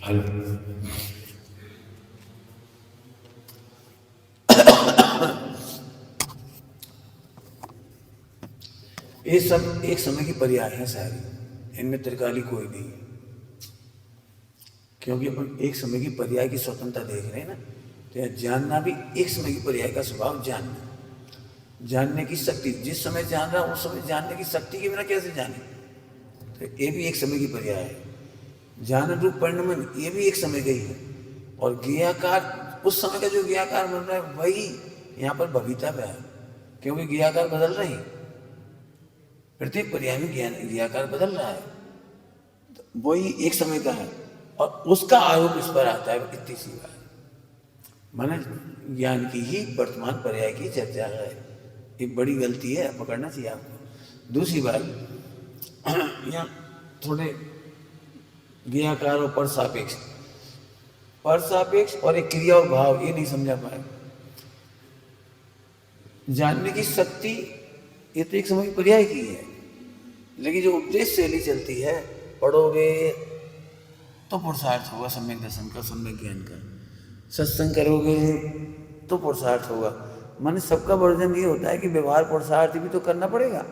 Hello. ये सब एक समय की पर्याय है सारी, इनमें त्रिकाली कोई नहीं है, क्योंकि अपन एक समय की पर्याय की स्वतंत्रता देख रहे हैं ना। तो यह जानना भी एक समय की पर्याय का स्वभाव, जानना, जानने की शक्ति। जिस समय जान रहा उस समय जानने की शक्ति के बिना कैसे जाने। तो ये भी एक समय की पर्याय है। ज्ञान रूप परिणमन ये भी एक समय का ही है। और ज्ञाकार, उस समय का जो ज्ञाकार बन रहा है वही यहाँ पर भवितव्य है, क्योंकि ज्ञाकार बदल रही, प्रत्येक पर्याय में ज्ञान ज्ञाकार बदल रहा है, तो वही एक समय का है। और उसका आरोप इस पर आता है, इतनी सी बात। माने ज्ञान की ही वर्तमान पर्याय की चर्चा है, ये बड़ी गलती है, पकड़ना चाहिए आपको। दूसरी बात, यहाँ थोड़े ज्ञाकार और पर सापेक्ष, पर सापेक्ष और एक क्रिया और भाव, ये नहीं समझा पाए। जानने की शक्ति ये तो एक समय की पर्याय की है, लेकिन जो उपदेश शैली चलती है, पढ़ोगे तो पुरुषार्थ होगा सम्यक दर्शन का, सम्यक ज्ञान का। सत्संग करोगे तो पुरुषार्थ होगा। माने सबका वर्जन ये होता है कि व्यवहार पुरुषार्थ भी तो करना पड़ेगा,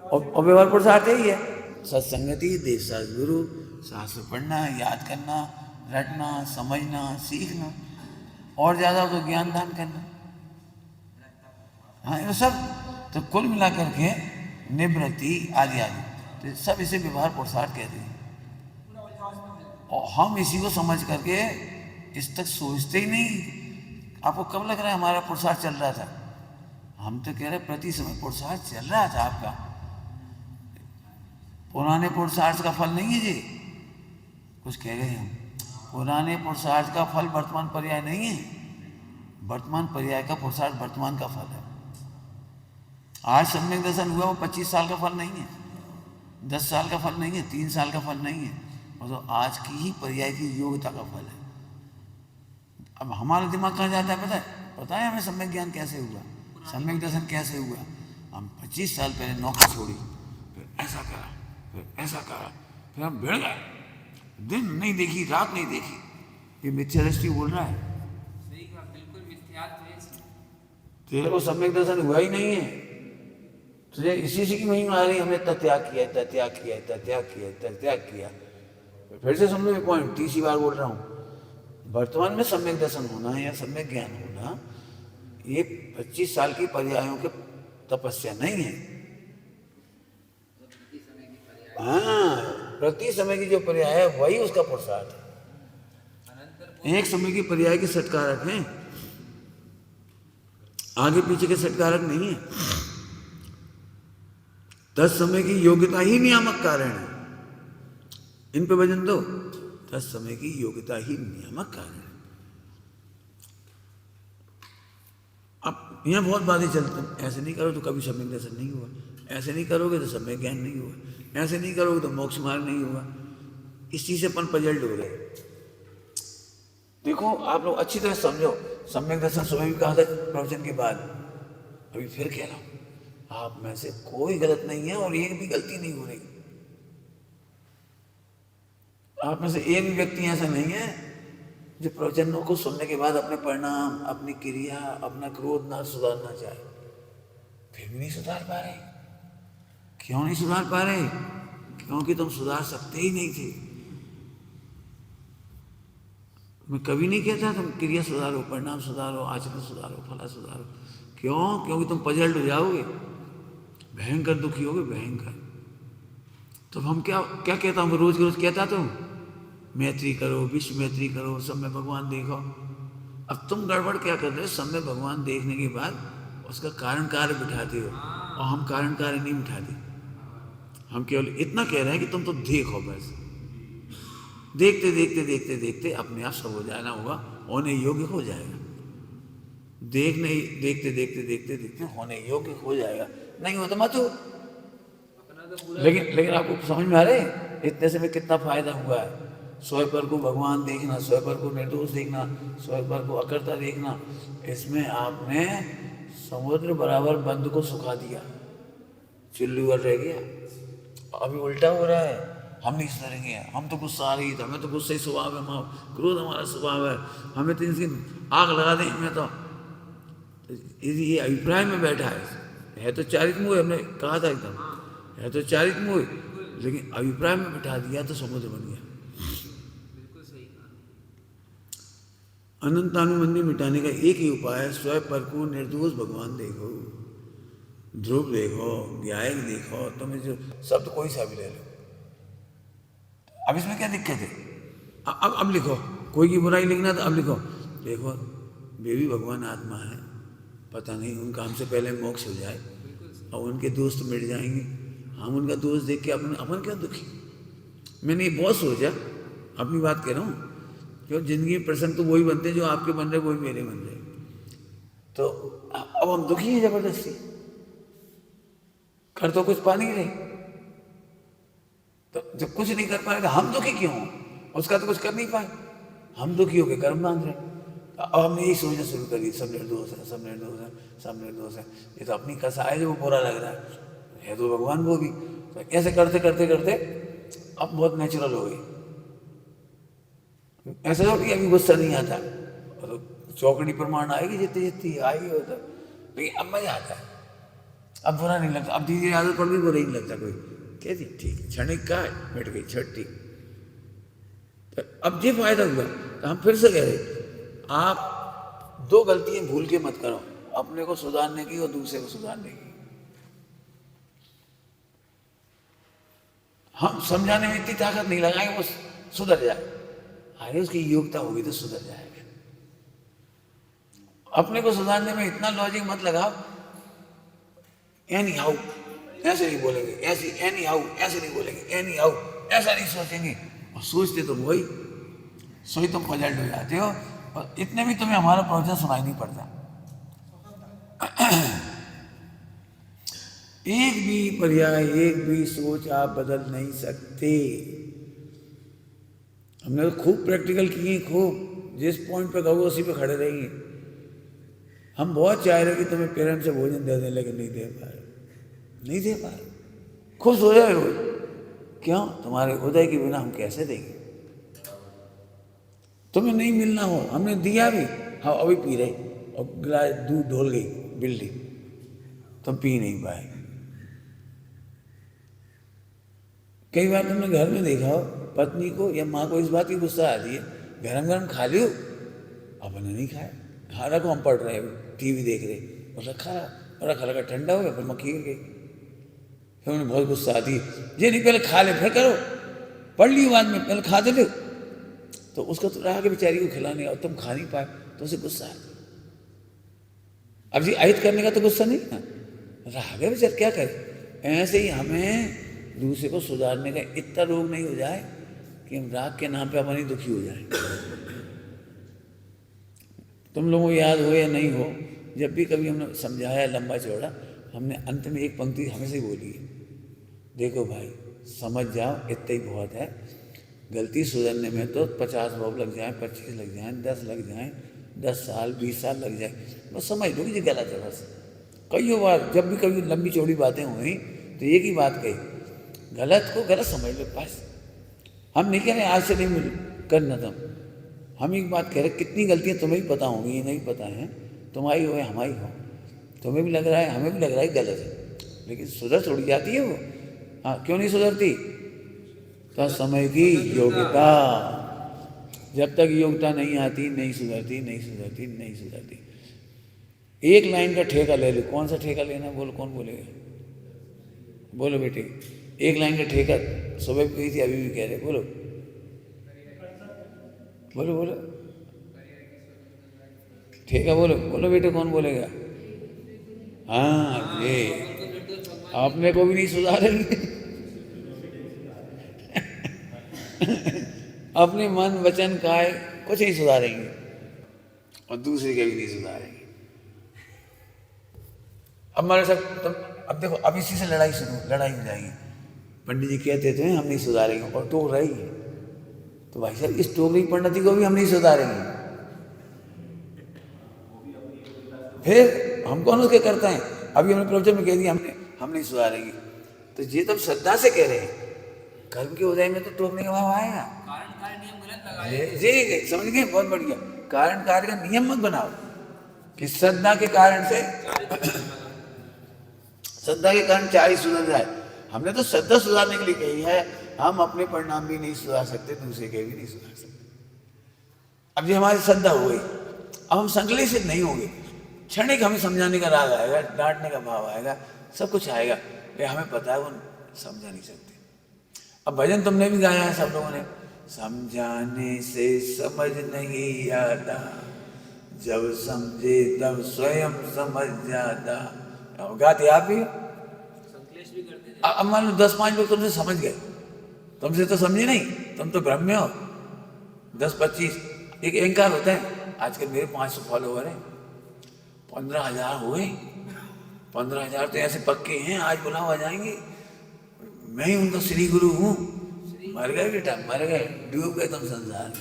और व्यवहार पुरुषार्थ यही है सत्संगति, देश गुरु, शास्त्र पढ़ना, याद करना, रटना, समझना, सीखना, और ज़्यादा हो तो ज्ञान दान करना। हाँ, ये सब तो कुल मिलाकर के निवृत्ति आदि आदि, तो सब इसे व्यवहार पुरुषार्थ कहते हैं। और हम इसी को समझ करके इस तक सोचते ही नहीं। आपको कब लग रहा है हमारा पुरुषार्थ चल रहा था? हम तो कह रहे प्रति समय पुरुषार्थ चल रहा था आपका। पुराने पुरुषार्थ का फल नहीं है जी, कुछ कह गए हम। पुराने पुरुषार्थ का फल वर्तमान पर्याय नहीं है, वर्तमान पर्याय का पुरुषार्थ वर्तमान का फल है। आज सम्यक दर्शन हुआ वो 25 साल का फल नहीं है, 10 साल का फल नहीं है, 3 साल का फल नहीं है, वो तो आज की ही पर्याय की योग्यता का फल है। अब हमारा दिमाग कहाँ जाता है पता है हमें सम्यक ज्ञान कैसे हुआ, सम्यक दर्शन कैसे हुआ। हम 25 साल पहले नौकरी छोड़ी, फिर ऐसा करा, फिर ऐसा करा, फिर हम भिड़ गए, दिन नहीं देखी, रात नहीं देखी। ये मिथ्या दृष्टि बोल रहा है, तेरे को सम्यक दर्शन हुआ ही नहीं है। तुझे इसी की महिमा आ रही, हमने त्याग किया, त्याग किया, त्याग किया, त्याग किया। फिर से समझो ये पॉइंट, तीसरी बार बोल रहा हूँ। वर्तमान में सम्यक दर्शन होना या सम्यक ज्ञान होना, ये 25 साल की पर्यायों के तपस्या नहीं है। हाँ, प्रति समय की जो पर्याय है वही उसका पुरुषार्थ है। एक समय की पर्याय के सत्कारक हैं, आगे पीछे के सत्कारक नहीं है। 10 समय की योग्यता ही नियामक कारण है। इन पे वजन दो, 10 समय की योग्यता ही नियामक कारण है। अब यहां बहुत बातें चलती, ऐसे नहीं करो तो कभी सम्यक दर्शन नहीं हुआ, ऐसे नहीं करोगे तो सम्यक ज्ञान नहीं हुआ, ऐसे नहीं करोगे तो मोक्ष मार्ग नहीं हुआ। इस चीज से अपन पजल्ट हो रहे। देखो आप लोग अच्छी तरह समझो, सम्यक दर्शन सुबह भी कहा था प्रवचन के बाद, अभी फिर कह रहा हूं, आप में से कोई गलत नहीं है और एक भी गलती नहीं हो रही। आप में से एक भी व्यक्ति ऐसा नहीं है जो प्रवचनों को सुनने के बाद अपने परिणाम, अपनी क्रिया, अपना क्रोध ना सुधारना चाहे। फिर भी नहीं सुधार पा रहे। क्यों नहीं सुधार पा रहे? क्योंकि तुम सुधार सकते ही नहीं थे। मैं कभी नहीं कहता तुम क्रिया सुधारो, परिणाम सुधारो, आचरण सुधारो, फला सुधारो। क्यों? क्योंकि तुम पजल्ट हो जाओगे, भयंकर दुखी होगे, भयंकर। तो हम क्या क्या कहता हूँ, रोज के रोज कहता तो मैत्री करो, विश्व मैत्री करो, सब में भगवान देखो। अब तुम गड़बड़ क्या कर रहे हो, सब में भगवान देखने के बाद उसका कारण कार्य बिठाते हो, और हम कारण कार्य नहीं बिठाते। हम केवल इतना कह रहे हैं कि तुम तो देखो, बस देखते देखते देखते देखते अपने आप सब हो जाना होगा, होने योग्य हो जाएगा। देखने देखते देखते देखते देखते होने योग्य हो जाएगा, नहीं हो तो मत हो। लेकिन आपको समझ में आ रहे इतने से में कितना फायदा हुआ है। स्वयं पर को भगवान देखना, स्वयं पर को निर्दोष देखना, स्वयं पर को अकर्ता देखना, इसमें आपने समुद्र बराबर बंद को सुखा दिया, चुल्लू पर रह गया। अभी उल्टा हो रहा है, हम नहीं सुधरेंगे, हम तो गुस्सा आ रही था, हमें तो गुस्से स्वभाव है, क्रोध हमारा स्वभाव है, हमें तो इनकी आग लगा दें इनमें तो ये अभिप्राय में बैठा है तो चारित मुँह, हमने कहा था एकदम, है तो चारित मुँह, लेकिन अभिप्राय में बैठा दिया तो समुद्र बन गया। अनंतानुबंधी मिटाने का एक ही उपाय है, स्वयं पर को निर्दोष भगवान देखो, ध्रुव देखो, ज्ञायक देखो, तुम्हें जो शब्द कोई सा भी ले लो। अब इसमें क्या दिक्कत है? अब लिखो, कोई की बुराई लिखना तो अब लिखो, देखो वे भी भगवान आत्मा है, पता नहीं उनका हमसे पहले मोक्ष हो जाए और उनके दोस्त मिट जाएंगे, हम उनका दोस्त देख के अपन क्या दुखी। मैंने ये बहुत सोचा, अपनी बात कह रहा हूँ, क्यों जिंदगी में प्रसंग तो वही बनते हैं जो आपके बन रहे वही मेरे बन रहे, तो अब हम दुखी हैं जबरदस्ती, कर तो कुछ पा नहीं रहे, तो जब कुछ नहीं कर पाए तो हम दुखी क्यों हो? उसका तो कुछ कर नहीं पाए, हम दुखी होकर कर्म बांध रहे। अब हमने यही सोचना शुरू कर दी, सब निर्दोष है, सब निर्दोष है, सब निर्दोष है, ये तो अपनी कसा है जो वो बुरा लग रहा है तो भगवान वो भी। तो ऐसे करते करते करते अब बहुत नेचुरल हो गई, ऐसा तो अभी गुस्सा नहीं आता, तो चौकड़ी प्रमाण आएगी जितनी जितनी आएगी वो तो, लेकिन अब मजा आता है, अब बुरा नहीं लगता, अब धीरे आदत पड़ गई बुरा नहीं लगता कोई, कहती ठीक है क्षणिक का मिट गई छठी। तो अब ये फायदा हुआ, तो हम फिर से कह रहे आप दो गलतियां भूल के मत करो, अपने को सुधारने की और दूसरे को सुधारने की। हम समझाने में इतनी ताकत नहीं लगाएंगे वो सुधर जाए, अरे उसकी योग्यता होगी तो सुधर जाएगा। अपने को सुधारने में इतना लॉजिक मत लगाओ, एनी हाउ ऐसे नहीं बोलेंगे, ऐसी एनी हाउ ऐसे नहीं बोलेंगे, एनी हाउ ऐसा नहीं सोचेंगे, और सोचते तो वही सोई तुम पलट हो जाते हो, और इतने भी तुम्हें हमारा प्रवचन सुनाई नहीं पड़ता। एक भी पर्याय, एक भी सोच आप बदल नहीं सकते। हमने तो खूब प्रैक्टिकल किए, खूब जिस पॉइंट पे कहोगे उसी पे खड़े रहेंगे। हम बहुत चाह रहे कि तुम्हें पेरेंट्स से भोजन दे दें, लेकिन नहीं दे पाए, नहीं दे पाए। खुश हो जाए रोज, क्यों? तुम्हारे उदय के बिना हम कैसे देंगे? तुम्हें नहीं मिलना हो, हमने दिया भी, हाँ अभी पी रहे, और गिलास दूध ढोल गई बिल्डिंग, तुम पी नहीं पाए। कई बार तुमने घर में देखा हो पत्नी को या माँ को इस बात की गुस्सा आती है, गरम गरम खा लियो, अपन ने नहीं खाया, हालांकि हम पढ़ रहे हैं, टीवी देख रहे, और रखा रखा ठंडा हो गया, फिर मक्खी गिर गई, फिर उन्हें बहुत गुस्सा आती है, ये नहीं पहले खा ले फिर करो, पढ़ लियो बाद में, पहले खा दे लो, तो उसको तो रहा कि बेचारी को खिलाने और तुम खा नहीं पाए तो उसे गुस्सा आता। अब जी आयत करने का तो गुस्सा नहीं ना, रहा गया बेचार क्या करे। ऐसे ही हमें दूसरे को सुधारने का इतना रोग नहीं हो जाए कि हम राग के नाम पे अपनी दुखी हो जाए। तुम लोगों को याद हो या नहीं हो, जब भी कभी हमने समझाया लंबा चौड़ा, हमने अंत में एक पंक्ति हमेशा ही बोली है, देखो भाई समझ जाओ इतना ही बहुत है, गलती सुधरने में तो 50 वर्ष लग जाए, 25 लग जाए, 10 लग जाए, 10 साल 20 साल लग जाए, बस समझ लो कि ये गलत है। बस कई बार जब भी कभी लंबी चौड़ी बातें हुई तो एक ही बात कही, गलत को गलत समझ लो बस। हम नहीं कह रहे आज से नहीं करना, तुम हम एक बात कह रहे, कितनी गलतियां तुम्हें भी पता होंगी, ये नहीं पता है, तुम्हारी हो या हमारी हो, तुम्हें भी लग रहा है हमें भी लग रहा है गलत है, लेकिन सुधर थोड़ी जाती है वो। हाँ क्यों नहीं सुधरती? तो समय की योग्यता, जब तक योग्यता नहीं आती नहीं सुधरती, नहीं सुधरती, नहीं सुधरती। एक लाइन का ठेका ले लो, कौन सा ठेका लेना बोलो, कौन बोलेगा? बोलो बेटे, एक लाइन का ठेका सुबह भी कही थी, अभी भी कह रहे, बोलो बोलो बोलो ठेका बोलो, बोलो बेटे कौन बोलेगा? हाँ ये अपने को भी नहीं सुधारेंगे अपने मन वचन काय कुछ नहीं सुधारेंगे और दूसरे के भी नहीं सुधारेंगे। अब हमारे साथ तुम अब देखो, अब इसी से लड़ाई हो जाएगी। पंडित जी कहते थे हम नहीं सुधारेंगे और टोक रही है, तो भाई साहब इस टोक रही पंडित को भी हम नहीं सुधारेंगे, फिर हम कौन उसके करते हैं? अभी हमने प्रवचन में कह दिया हम नहीं सुधारेंगे, तो ये तब श्रद्धा से कह रहे हैं, कर्म के उदय में तो टोकने का भाव आएगा। कारण कार्य नियम गलत लगाए। जी समझ गए, बहुत बढ़िया। कारण कार्य का नियम मत बनाओ कि श्रद्धा के कारण से श्रद्धा के कारण 40 सुधर जाए। हमने तो श्रद्धा सुधारने के लिए कही है, हम अपने परिणाम भी नहीं सुधार सकते, दूसरे के भी नहीं सुधार सकते। अब ये हमारी श्रद्धा हो गई, अब हम संकलेशित नहीं होंगे। क्षणिक हमें समझाने का राग आएगा, डांटने का भाव आएगा, सब कुछ आएगा, ये हमें पता है, वो समझा नहीं सकते। अब भजन तुमने भी गाया है सब लोगों ने, समझाने से समझ नहीं आता, जब समझे तब स्वयं समझ जाता। गाते आप भी, संकलेश भी करते थे। अब मान लो 10-5 लोग तुमसे समझ गए, तुमसे तो समझे नहीं, तुम तो भ्रम में हो। 10-25 एक अहंकार होता है। आजकल मेरे 500 फॉलोवर हैं, 15,000 हुए, 15,000 तो ऐसे पक्के हैं, आज बुलाओ आ जाएंगे। मैं ही उनका श्री गुरु हूँ। मर गए बेटा, मर गए, डूब गए तुम संसार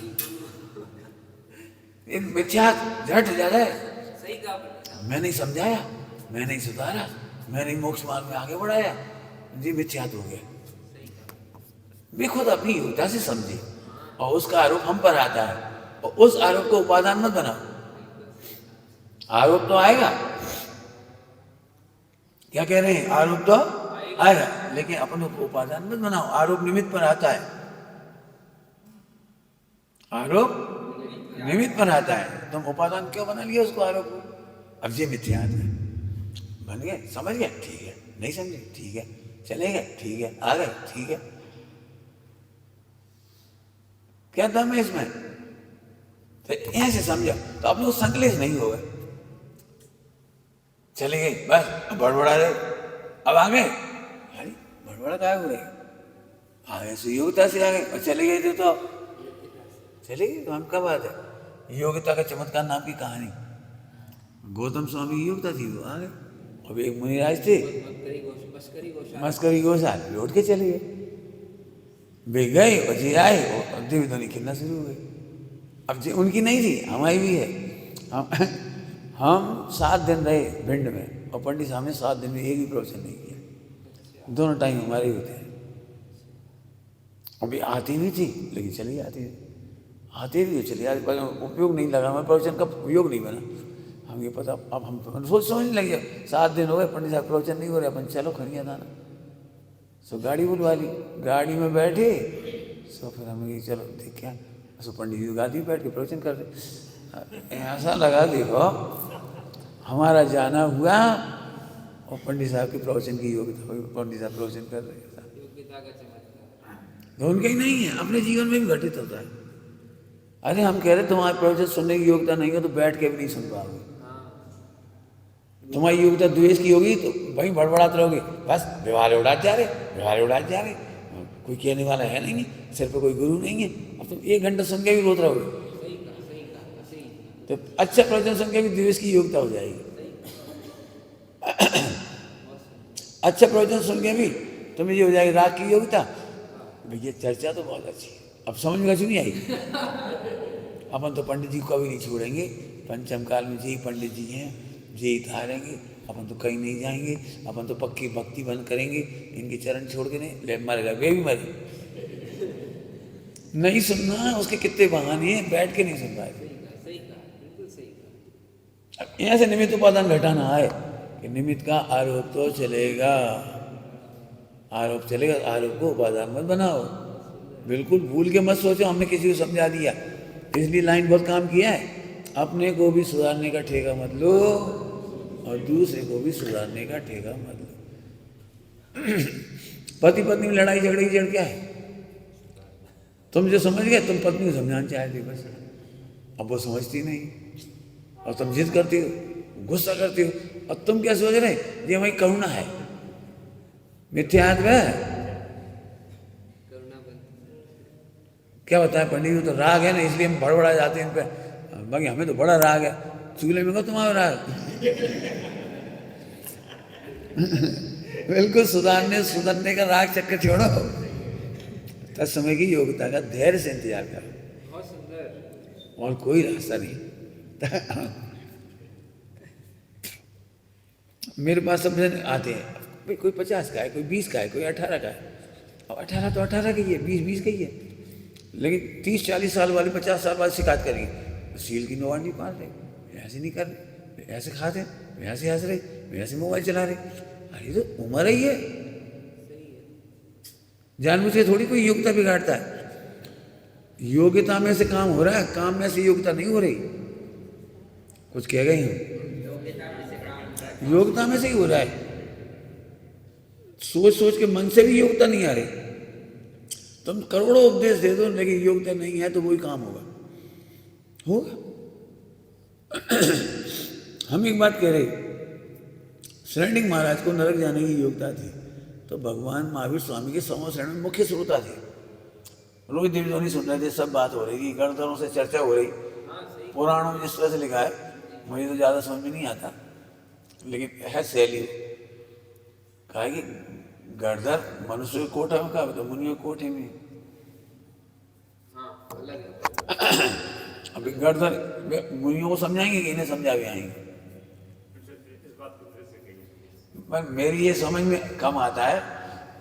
में। मिथ्या झट ज्यादा है। सही कहा। मैं नहीं समझाया, मैं नहीं सुधारा, मैं नहीं मोक्ष मार्ग में आगे बढ़ाया, जी मिथ्यात हो गया। वे खुद अपनी योग्यता से समझे और उसका आरोप हम पर आता है, और उस आरोप को उपादान मत बनाओ। आरोप तो आएगा, क्या कह रहे हैं, आरोप तो आएगा, लेकिन अपन को उपादान मत बनाओ। आरोप निमित्त पर आता है, आरोप निमित्त पर आता है, तुम उपादान क्यों बना लिया उसको, आरोप को। अब ये मिथ्यात है, बन गए, समझ गए, ठीक है, नहीं समझे, ठीक है, चले गए, ठीक है, आ गए, ठीक है, क्या दम है इसमें। तो ऐसे समझा तो आप लोग संकलेश नहीं हो गए, चले गए, बस बड़बड़ा रहे, अब आ गए, अरे बड़बड़ा क्या हो रहे, आ गए सुयोग्यता से आ गए, और चले गए थे तो चले गए, तो हम क्या बात है। योग्यता का चमत्कार नाम की कहानी, गौतम स्वामी की योग्यता थी, वो आ गए। अब एक मुनिराज थे, मस्करी गोशाल, लौट के चले गए, वे गए और जी आए, और देवी ध्वनि खिलना शुरू हो गई। अब जी उनकी नहीं थी, हमारी भी है। हम 7 दिन रहे भिंड में, और पंडित साहब ने 7 दिन में एक भी प्रवचन नहीं किया, दोनों टाइम हमारे होते हैं। अभी आती भी थी, लेकिन चली आती थी, आते भी चली आती, उपयोग नहीं लगा, हमारे प्रवचन का उपयोग नहीं बना। हम ये पता, अब हम सोच समझने लगे, 7 दिन हो गए पंडित साहब प्रवचन नहीं हो रहे, अपन चलो खनिया दाना। सो गाड़ी बुलवा ली, गाड़ी में बैठे, सो फिर हमें चलो देख क्या, सो पंडित जी गादी बैठ के प्रवचन कर रहे। ऐसा लगा देखो हमारा जाना हुआ और पंडित साहब के प्रवचन की योग्यता, पंडित साहब प्रवचन कर रहे हैं, तो उनके ही नहीं है, अपने जीवन में भी घटित होता है। अरे हम कह रहे तुम्हारे प्रवचन सुनने की योग्यता नहीं है तो बैठ के भी नहीं सुन पाओगे। तुम्हारी योग्यता द्वेष की होगी तो वहीं बड़बड़ाते रहोगे, बस व्यवहार उड़ाते जा रहे, व्यवहार उड़ाते जा रहे, कोई कहने वाला है नहीं, सिर पे कोई गुरु नहीं है। अब तुम 1 घंटा सुन के भी रोते रहोगे, तो अच्छा प्रवचन सुन के भी द्वेष की योग्यता हो जाएगी। अच्छा प्रवचन सुन के भी तुम्हें ये हो जाएगी राग की योग्यता। भैया चर्चा तो बहुत अच्छी है, अब समझ में क्यों नहीं आई। अपन तो पंडित जी को कभी नहीं छोड़ेंगे, पंचम काल में जी पंडित जी हैं, जी धारेंगे, अपन तो कहीं नहीं जाएंगे, अपन तो पक्की भक्ति बंद करेंगे, इनके चरण छोड़ के नहीं, ले मर गए, वे भी मरे। नहीं सुनना, उसके कितने बहाने हैं, बैठ के नहीं सुन पाए। अब ऐसे निमित्त उपादान घटाना है कि निमित्त का आरोप तो चलेगा, आरोप चलेगा, आरोप को उपादान मत बनाओ। बिल्कुल भूल के मत सोचो हमने किसी को समझा दिया, इसलिए लाइन बहुत काम किया है, अपने को भी सुधारने का ठेका मत लो और दूसरे को भी सुधारने का ठेका मत लो। पति पत्नी में लड़ाई झगड़े की जड़ क्या है, तुम जो समझ गए, तुम पत्नी को समझाना चाहते बस, अब वो समझती नहीं और तुम जिद करती हो, गुस्सा करती हो, और तुम क्या सोच रहे ये हमारी करुणा है, मिथ्यात्व है। क्या बताया पंडित जी, तो राग है ना, इसलिए हम बड़बड़ा जाते हैं इन पे, बाकी हमें तो बड़ा राग है, चूल्हे में को तुम्हारा राग। बिल्कुल सुधरने का राग चक्कर छोड़ो, तब समय की योग्यता का धैर्य से इंतजार करो, बहुत सुंदर, और कोई रास्ता नहीं। मेरे पास सब जन आते हैं, कोई 50 का है, कोई 20 का है, कोई 18 का है, अब 18 तो 18 की है, 20 की है, लेकिन 30-40 साल वाले 50 साल बाद शिकायत करेंगे सील की नोवार नहीं पाल रहे, ऐसे नहीं कर रहे, ऐसे खाते हैं, ऐसे हंस रहे, ऐसे मोबाइल चला रहे। अरे तो उम्र ही है, जानबूझ के थोड़ी कोई योग्यता बिगाड़ता है। योग्यता में से काम हो रहा है, काम में से योग्यता नहीं हो रही। कुछ कह गए हैं, योग्यता में से ही हो रहा है। सोच सोच के मन से भी योग्यता नहीं आ रही। तुम करोड़ों उपदेश दे दो लेकिन योग्यता नहीं है तो वही काम होगा। हम एक बात कह रहे, शरणिक महाराज को नरक जाने की योग्यता थी, तो भगवान महावीर स्वामी के 100 शरण में मुख्य श्रोता थे। लोग दिव्य ध्वनि सुन रहे थे, सब बात हो रही थी, गणधरों से चर्चा हो रही, पुराणों में जिस तरह से लिखा है मुझे तो ज़्यादा समझ में नहीं आता, लेकिन है शैली। कहा कि गणधर मनुष्य के कोठा में, कहा तो मुनियों के कोठे में। अभी गणधर मुनियों को समझाएंगे कि इन्हें समझा भी आएंगे। पर मेरी ये समझ में कम आता है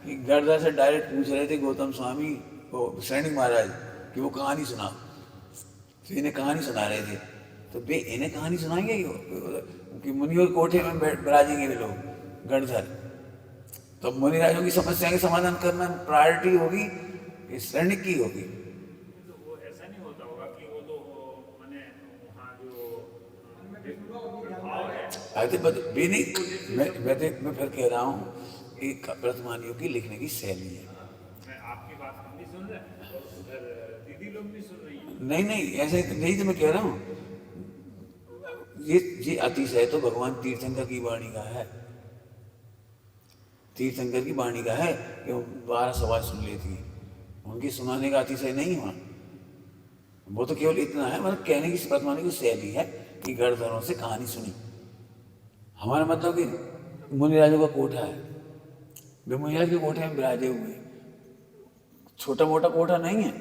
कि गणधर से डायरेक्ट पूछ रहे थे गौतम स्वामी वो शरणिक महाराज कि वो कहानी सुनाओ, तो इन्हें कहानी सुना रहे थे। तो बे इन्हें कहानी सुनाएंगे कि मुनियों के कोठे में बिराजेंगे वे लोग गणधर। तो मुनिराजों की समस्या के समाधान करना प्रायोरिटी होगी कि शरणिक की होगी। वो ऐसा नहीं होता होगा कि वो तो माने वहाँ जो भाव है भी नहीं, मैं फिर कह रहा हूँ कि वर्तमानियों की लिखने की शैली है। मैं आपकी बात हम भी सुन रहे हैं और उधर दीदी लोग भी सुन रही हैं। नहीं ऐसे नहीं, तो मैं कह रहा हूँ ये अतिशय तो भगवान तीर्थंकर की वाणी का है। तीर्थंकर की वाणी का है कि वो 12 सवाल सुन लेती है, उनकी सुनाने का अतिशय नहीं हुआ। वो तो केवल इतना है, मतलब कहने की वर्तमानी की शैली है कि गणधरों से कहानी सुनी। हमारा मतलब कि मुनिराजों का कोठा है, वे मुनिराज के कोठे में विराजे हुए, छोटा मोटा कोठा नहीं है,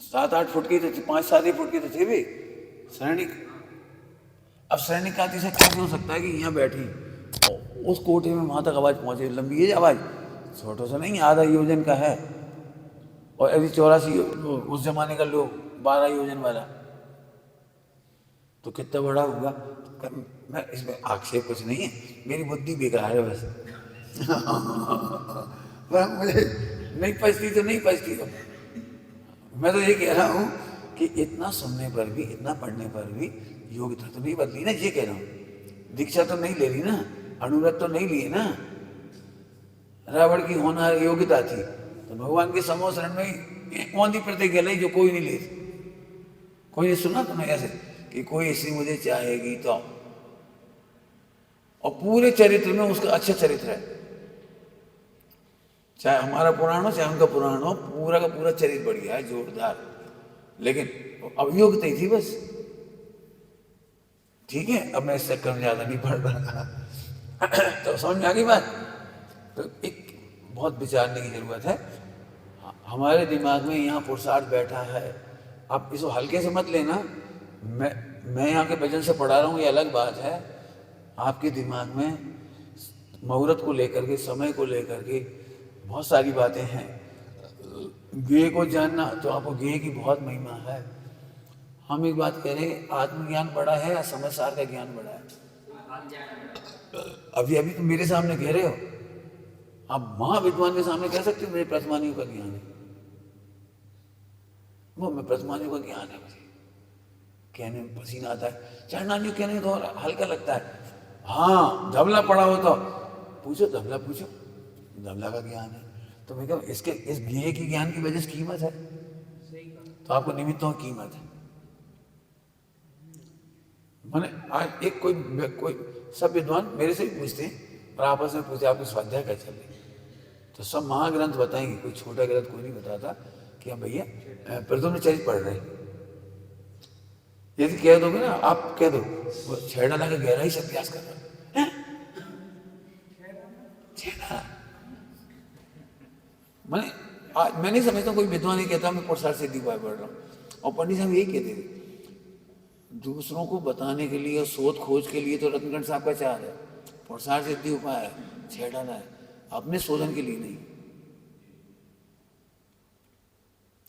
7-8 फुट के थे, 5-7 फुट के तो थे वे शरणिक। अब शरणिक का अतिशय कैसे हो सकता है कि यहाँ बैठी उस कोठे में वहां तक आवाज पहुंचे, लंबी है आवाज, छोटा सा नहीं, आधा योजन का है। और यदि 84 उस जमाने का लोग 12 योजन वाला, तो कितना बड़ा होगा। मैं इसमें आक्षेप कुछ नहीं है, मेरी बुद्धि बेकार है बस। मुझे नहीं पचती तो नहीं पचती। तो मैं तो ये कह रहा हूँ कि इतना सुनने पर भी, इतना पढ़ने पर भी योग्यता तो नहीं बदली ना। ये कह रहा हूँ, दीक्षा तो नहीं ले ली ना, अनुव्रत तो नहीं लिए ना। रावण की होनहार योग्यता थी, तो भगवान के समूह शरण में कौन सी प्रतिज्ञा ली जो कोई नहीं ले। कोई सुना तुम्हें ऐसे कि कोई ऐसी मुझे चाहेगी तो, और पूरे चरित्र में उसका अच्छा चरित्र है, चाहे हमारा पुराण हो चाहे उनका पुराण हो, पूरा का पूरा चरित्र बढ़िया है, जोरदार। लेकिन अभियोग्यता ही थी बस। ठीक है, अब मैं इस चक्कर में ज्यादा नहीं पढ़ रहा। तो समझ में आ गई बात। तो एक बहुत विचारने की जरूरत है। हमारे दिमाग में यहाँ पुरुषार्थ बैठा है, आप इसको हल्के से मत लेना। मैं यहाँ के भजन से पढ़ा रहा हूँ, ये अलग बात है। आपके दिमाग में मुहूर्त को लेकर के, समय को लेकर के बहुत सारी बातें हैं। ज्ञेय को जानना, तो आपको ज्ञेय की बहुत महिमा है। हम एक बात कह रहे हैं, आत्मज्ञान बड़ा है या समझदार का ज्ञान बड़ा है? अभी तो मेरे सामने कह रहे हो, आप महाविद्वान के सामने कह सकते हो मेरे प्रतिमानियों का ज्ञान है। वो मैं प्रतिमानियों का ज्ञान है, मुझे कहने में पसीना आता है। चरणानियों कहने में तो हल्का लगता है। हाँ, धबला पड़ा हो तो पूछो, धबला पूछो, धबला का ज्ञान है। तो मैं कहूँ इसके इस ज्ञेय की ज्ञान की वजह से कीमत है, तो आपको निमित्तों की कीमत है। मैंने आज एक कोई सब विद्वान मेरे से भी पूछते हैं, और आपस में पूछते आपकी स्वाध्याय क्या चल रही, तो सब महाग्रंथ बताएंगे, कोई छोटा ग्रंथ कोई नहीं बताता कि हम भैया प्रद्युम्न चरित्र पढ़ रहे हैं। यदि कह दोगे ना, आप कह दो वो छेड़ा लगा गहराई से अभ्यास कर रहा है, छेड़ा। मैं नहीं समझता कोई विद्वान ही कहता मैं पुरुषार्थ सिद्धि उपाय पढ़ रहा हूँ। और पंडित साहब यही कहते थे, दूसरों को बताने के लिए, शोध खोज के लिए तो रत्नगढ़ साहब का चार है, पुरुषार्थ सिद्धि उपाय है, छेड़ाना है, अपने शोधन के लिए नहीं।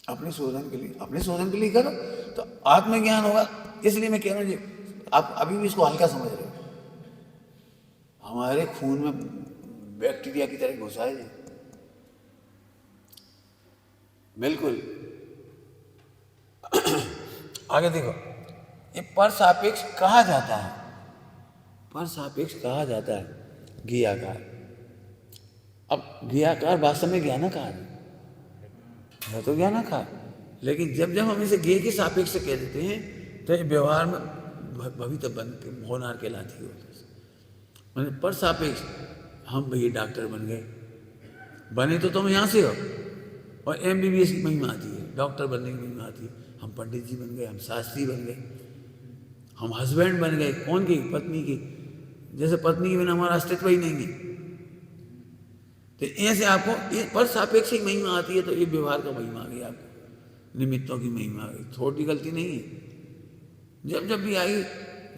अपने शोधन के लिए करो तो आत्मज्ञान होगा। इसलिए मैं कह रहा हूँ जी, आप अभी भी इसको हल्का समझ रहे हो। हमारे खून में बैक्टीरिया की तरह घुसा है जी, बिल्कुल। आगे देखो, ये पर सापेक्ष कहा जाता है, पर सापेक्ष कहा जाता है ज्ञेयाकार। अब ज्ञेयाकार वास्तव में ज्ञानाकार है तो ज्ञानाकार, लेकिन जब जब हम इसे ज्ञेय के सापेक्ष से कह देते हैं तो ये व्यवहार में भवितव्य बन के होनार कहलाती है। मैंने पर सापेक्ष, हम भैया डॉक्टर बन गए, बने तो तुम यहाँ से हो, और MBBS की महिमा आती है, डॉक्टर बनने की महिमा आती है। हम पंडित जी बन गए, हम शास्त्री बन गए, हम हस्बैंड बन गए। कौन की? पत्नी की। जैसे पत्नी के बिना हमारा अस्तित्व ही नहीं है। तो ऐसे आपको पर सापेक्ष की महिमा आती है, तो ये व्यवहार का महिमा आ गई, आपको निमित्तों की महिमा आ गई। छोटी गलती नहीं है। जब जब भी आई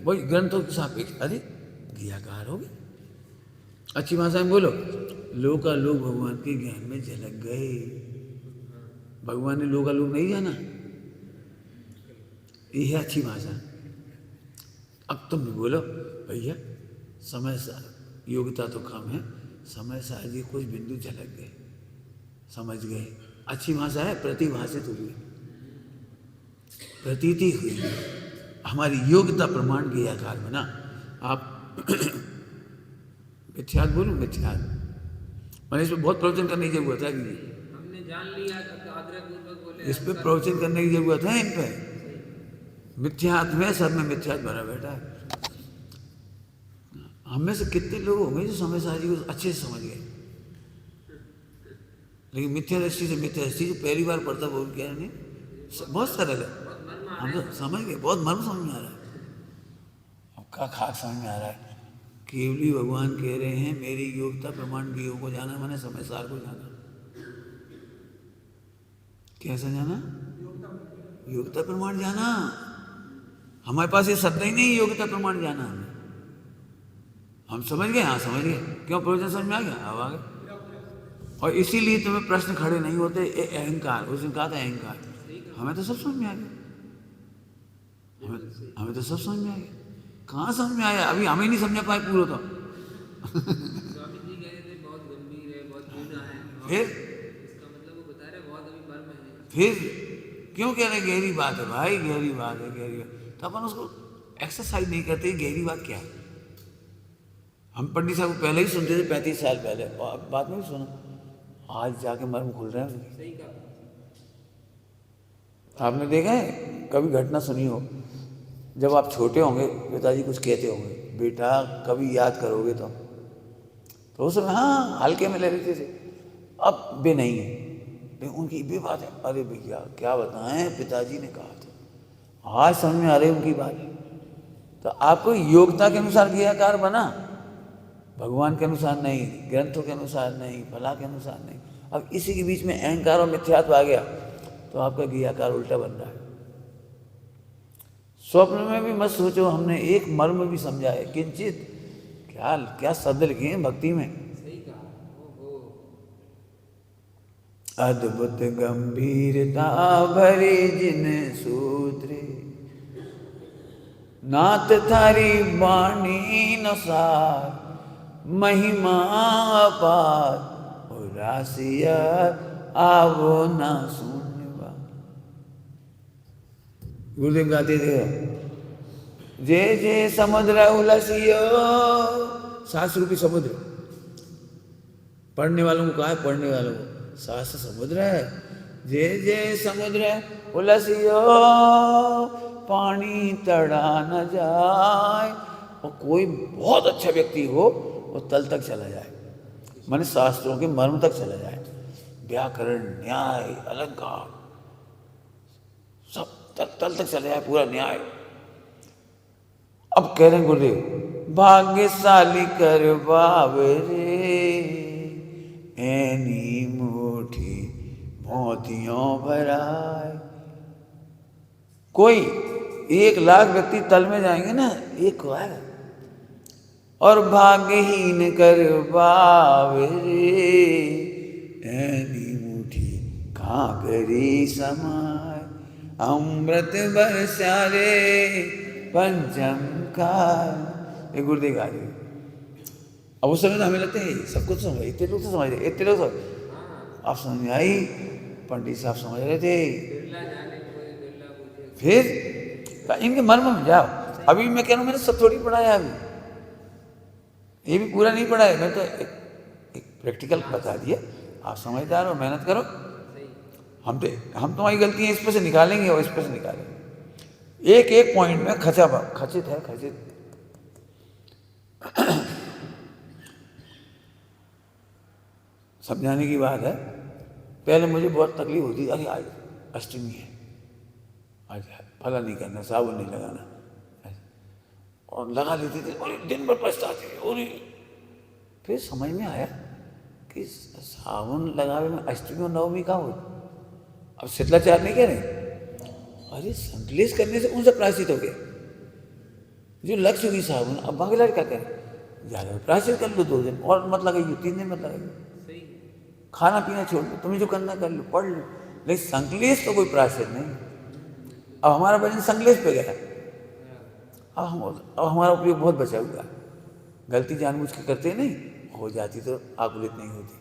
वही ग्रंथों के सापेक्ष, अरे ज्ञेयाकार हो गए। अच्छी भाषा में बोलो, लोकालोक भगवान के ज्ञान में झलक गए। भगवान ने लोकालोक नहीं जाना, ये है अच्छी भाषा। अब तुम भी बोलो भैया, समय सार योग्यता तो कम है, समय सार जी कुछ बिंदु झलक गए, समझ गए। अच्छी भाषा है, प्रतिभाषित हुई, प्रतीति हुई, हमारी योग्यता प्रमाण ज्ञेयाकार बना। आप मिथ्यात बोलूं, मिथ्यात मैंने इस पर बहुत प्रवचन करने की जरूरत है। हमने जान लिया, आग्रह पूर्वक बोले, इस पर प्रवचन करने की जरूरत है। इन पर मिथ्यात में, सब में मिथ्यात भरा बैठा है। हम में से कितने लोग होंगे जो समय साजी को अच्छे से समझ गए, लेकिन मिथ्या दृष्टि से जो पहली बार पढ़ता वो क्या नहीं, बहुत सरल है, हम तो समझ गए, बहुत मर्म समझ में आ रहा है। अब का खाक समझ में आ रहा है। केवली भगवान कह रहे हैं मेरी योग्यता प्रमाण ज्ञेयों को जाना, मैंने समय सार को जाना। कैसा जाना? योग्यता प्रमाण जाना। हमारे पास ये शब्द ही नहीं, योग्यता प्रमाण जाना। हम समझ गए, हाँ समझ गए। क्यों? प्रवचन समझ में आ गया, अब आ गए। और इसीलिए तुम्हें प्रश्न खड़े नहीं होते। अहंकार, उस दिन कहा था अहंकार, हमें तो सब समझ में आ गया, हमें तो सब समझ में आ गया। कहाँ समझ में आया? अभी हमें नहीं समझ पाए पूरा तो। स्वामी जी कह रहे थे बहुत गंभीर है, बहुत गूढ़ा है, फिर इसका मतलब वो बता रहे बहुत अभी मर्म है। फिर क्यों कह रहे गहरी बात है? भाई गहरी बात है, गहरी बात। तो अपन उसको एक्सरसाइज नहीं करते। गहरी बात क्या है? हम पंडित साहब को पहले ही सुनते थे, 35 साल पहले, और बाद में भी सुना। आज जाके मर्म खुल रहे हैं। सही कहा। आपने देखा है कभी घटना सुनी हो, जब आप छोटे होंगे पिताजी कुछ कहते होंगे, बेटा कभी याद करोगे तो उस समय हाँ हल्के में ले लेते थे। अब भी नहीं है, लेकिन उनकी भी बात है। अरे भैया क्या बताएं, पिताजी ने कहा था, आज समझ में आ रही उनकी बात। तो आपको योग्यता के अनुसार ज्ञेयाकार बना, भगवान के अनुसार नहीं, ग्रंथों के अनुसार नहीं, फला के अनुसार नहीं। अब इसी के बीच में अहंकार और मिथ्यात्व आ गया तो आपका ज्ञेयाकार उल्टा बन रहा है। स्वप्न में भी मत सोचो, हमने एक मर्म भी समझा है किंचित। क्या क्या शब्द लिखे हैं भक्ति में। सही कहा। ओहो, अद्भुत गंभीरता भरे जिन सूत्रे, नाथ थारी वाणी नसार, महिमा अपार रासिया आवो ना सुनवा। गुरुदेव गाते थे, जे जे समुद्र उलसियो, शास्त्र रूपी समुद्र। पढ़ने वालों को कहा है, पढ़ने वालों को, शास्त्र समुद्र है। जे जे समुद्र उलसियो, पानी तड़ा न जाए। और कोई बहुत अच्छा व्यक्ति हो वो तल तक चला जाए, माने शास्त्रों के मर्म तक चला जाए। व्याकरण, न्याय, अलंकार, सब तल तक चला जाए, पूरा न्याय। अब कह रहे हैं गुरुदेव, भाग्यशाली कर बावे रे, ऐनी मुठी मोतियों भराए। कोई 1 लाख व्यक्ति तल में जाएंगे ना, एक को आएगा। और भाग्यहीन कर बावे रे, ऐनी मुठी सागरी समाय अमृत बरसारे पंचम काल। ये गुरुदेव गा रहे। अब उस समय तो हमें लगता है सब कुछ समझ, इतने लोग तो समझ रहे, इतने लोग समझ। आप समझ में आई, पंडित साहब समझ रहे थे। बिरला जाने कोई बिरला पूछे। फिर इनके मर्म में जाओ। अभी मैं कह रहा हूँ मैंने सब थोड़ी पढ़ाया, अभी ये भी पूरा नहीं पढ़ा है। मैं तो एक प्रैक्टिकल बता दिया। आप समझदार हो, मेहनत करो। हम तुम्हारी गलतियाँ इस पर से निकालेंगे और इस पर से निकालेंगे। एक एक पॉइंट में खचित है, खचित। समझाने की बात है। पहले मुझे बहुत तकलीफ होती थी, अरे आज अष्टमी है, आज फला नहीं करना, साबुन नहीं लगाना, और लगा लेते थे और दिन भर पछताते थे। और फिर समझ में आया कि साबुन लगावे में अष्टमी और नवमी का हो। अब शीतलाचार नहीं कह रहे, अरे संकलेश करने से उनसे प्रायश्चित हो गया। जो लग चुकी साबुन, अब बाकी क्या करें, ज़्यादा प्रायश्चित कर लो, 2 दिन और मत लगाइए, 3 दिन मत लगाइए, खाना पीना छोड़ लो, तुम्हें जो करना कर लो, पढ़ लो। लेकिन संकलेश तो कोई प्रायश्चित नहीं। अब हमारा वजन संकलेश पे गया। अब हमारा उपयोग बहुत बचा हुआ। गलती जानबूझ के करते नहीं, हो जाती तो आकुलित नहीं होती।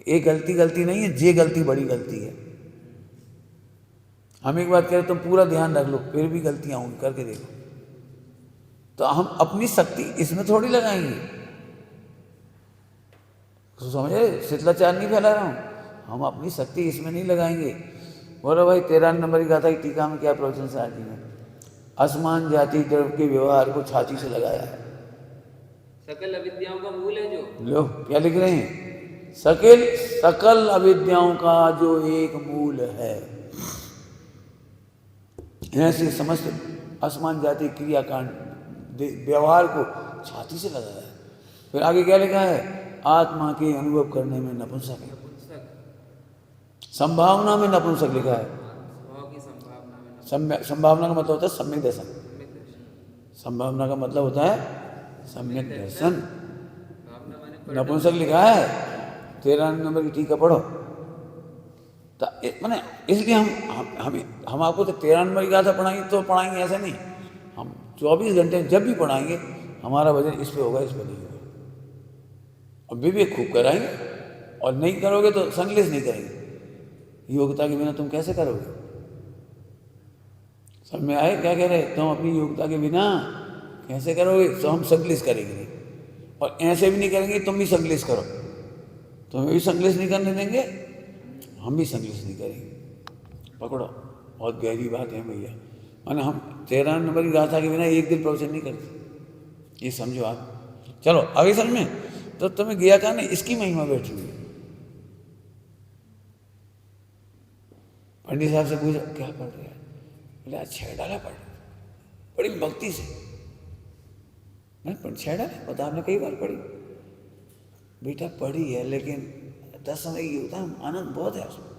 एक गलती नहीं है, जे गलती बड़ी गलती है। हम एक बात करें, तुम पूरा ध्यान रख लो, फिर भी गलतियां होंगी, करके देखो। तो हम अपनी शक्ति इसमें थोड़ी लगाएंगे। तो समझे, शीतलाचार नहीं फैला रहा हूँ, हम अपनी शक्ति इसमें नहीं लगाएंगे। बोलो भाई 13 नंबर की गाथा की टीका में क्या प्रवचन से आती है, असमान जाति द्रव्य के व्यवहार को छाती से लगाया है। सकल अविद्याओं का मूल है जो। लो क्या लिख रहे हैं, सकल अविद्याओं का जो एक मूल है। ऐसे समस्त असमान जाति क्रियाकांड व्यवहार को छाती से लगाया है। फिर आगे क्या लिखा है, आत्मा के अनुभव करने में नपुंसक है, संभावना में नपुंसक लिखा है। संभावना का मतलब होता है सम्यक दर्शन। संभावना का मतलब होता है सम्यक दर्शन। नपुंसक लिखा है। 13 नंबर की टीका पढ़ो। तो मैंने इसलिए हम आपको तो 13 नंबर की गाथा पढ़ाएंगे तो पढ़ाएंगे, ऐसा नहीं। हम 24 घंटे जब भी पढ़ाएंगे हमारा वजन इस पे होगा, इस पे नहीं होगा। और विवेक खूब कराएंगे, और नहीं करोगे तो संकलेश नहीं करेंगे। योग्यता के बिना तुम कैसे करोगे? सब में आए क्या कह रहे, तुम अपनी योग्यता के बिना कैसे करोगे? तो हम संकलेश करेंगे नहीं, और ऐसे भी नहीं करेंगे तुम भी संकलेश करो। तुम्हें भी संकलेश नहीं करने देंगे, हम भी संकलेश नहीं करेंगे। पकड़ो, बहुत गहरी बात है भैया। माने हम 13 नंबर की गाथा के बिना एक दिन प्रवचन नहीं करते, ये समझो आप। चलो आगे समझ में। तो तुम्हें गया कहा नहीं, इसकी महिमा बैठी हुई। पंडित साहब से पूछा क्या पढ़ रहे हैं, बोले आज 6 डाला पढ़, बड़ी भक्ति से। मैंने 6 डाला, पता आपने कई बार पढ़ी? बेटा पढ़ी है, लेकिन 10 समय की होता है, आनंद बहुत है उसमें,